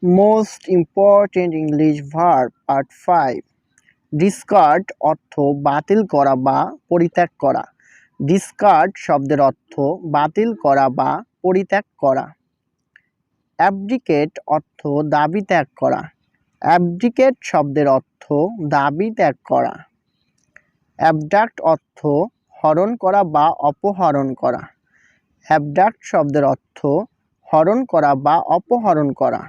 Most important English verb part 5. Discard অর্থ বাতিল করা বা পরিত্যাগ করা। ডিসকার্ড শব্দের অর্থ বাতিল করা বা পরিত্যাগ করা। অ্যাবডিকেট অর্থ দাবি ত্যাগ করা। অ্যাবডিকেট শব্দের অর্থ দাবি ত্যাগ করা। অ্যাবডাক্ট অর্থ হরণ করা বা অপহরণ করা। অ্যাবডাক্ট শব্দের অর্থ হরণ করা বা অপহরণ করা।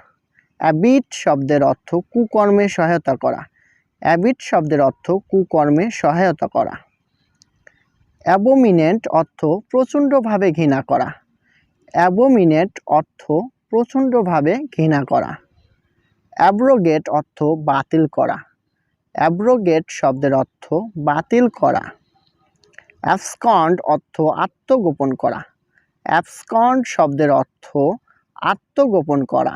অ্যাবিট শব্দের অর্থ কুকর্মে সহায়তা করা। অ্যাবিট শব্দের অর্থ কুকর্মে সহায়তা করা। অ্যাবোমিনেট অর্থ প্রচণ্ডভাবে ঘৃণা করা। অ্যাবোমিনেট অর্থ প্রচণ্ডভাবে ঘৃণা করা। অ্যাব্রোগেট অর্থ বাতিল করা। অ্যাব্রোগেট শব্দের অর্থ বাতিল করা। অ্যাবসকন্ড অর্থ আত্মগোপন করা। অ্যাবসকন্ড শব্দের অর্থ আত্মগোপন করা।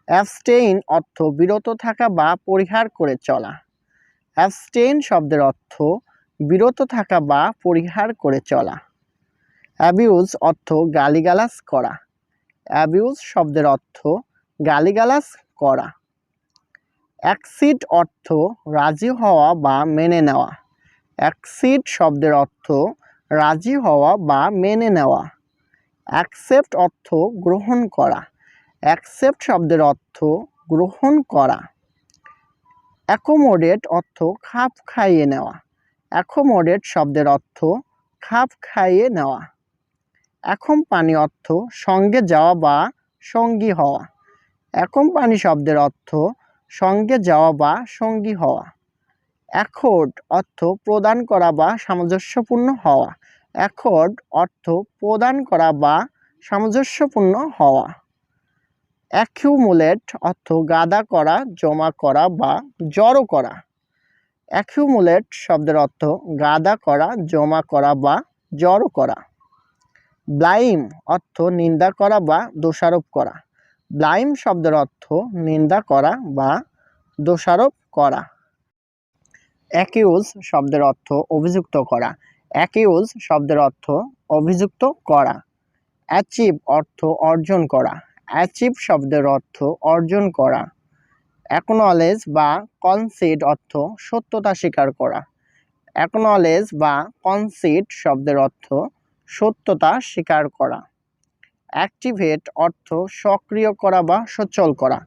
অ্যাবস্টেইন অর্থ বিরত থাকা বা পরিহার করে চলা। অ্যাবস্টেইন শব্দের অর্থ বিরত থাকা বা পরিহার করে চলা। অ্যাবিউজ অর্থ গালিগালাজ করা। অ্যাবিউজ শব্দের অর্থ গালিগালাজ করা। অ্যাকসিড অর্থ রাজি হওয়া বা মেনে নেওয়া। অ্যাকসিড শব্দের অর্থ রাজি হওয়া বা মেনে নেওয়া। অ্যাকসেপ্ট অর্থ গ্রহণ করা। অ্যাকসেপ্ট শব্দের অর্থ গ্রহণ করা। অ্যাকোমোডেট অর্থ খাপ খাইয়ে নেওয়া। অ্যাকোমোডেট শব্দের অর্থ খাপ খাইয়ে নেওয়া। অ্যাকম্পানি অর্থ সঙ্গে যাওয়া বা সঙ্গী হওয়া। অ্যাকম্পানি শব্দের অর্থ সঙ্গে যাওয়া বা সঙ্গী হওয়া। অ্যাকর্ড অর্থ প্রদান করা বা সামঞ্জস্যপূর্ণ হওয়া। অ্যাকর্ড অর্থ প্রদান করা বা সামঞ্জস্যপূর্ণ হওয়া। অ্যাকিউমুলেট অর্থ গাদা করা, জমা করা বা জড়ো করা। অ্যাকিউমুলেট শব্দের অর্থ গাদা করা, জমা করা বা জড়ো করা। ব্লাইম অর্থ নিন্দা করা বা দোষারোপ করা। ব্লাইম শব্দের অর্থ নিন্দা করা বা দোষারোপ করা। অ্যাকিউজ শব্দের অর্থ অভিযুক্ত করা। অ্যাকিউজ শব্দের অর্থ অভিযুক্ত করা। অ্যাচিভ অর্থ অর্জন করা। অ্যাচিভ শব্দের অর্থ অর্জন করা। অ্যাকনলেজ বা কনসিড অর্থ সত্যতা স্বীকার করা। অ্যাকনলেজ বা কনসিড শব্দের অর্থ সত্যতা স্বীকার করা। অ্যাক্টিভেট অর্থ সক্রিয় করা বা সচল করা।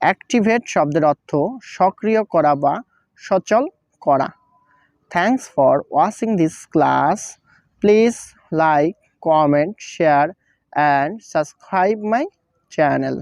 অ্যাক্টিভেট শব্দের অর্থ সক্রিয় করা বা সচল করা। Thanks for watching this class. Please like, comment, share and subscribe my channel.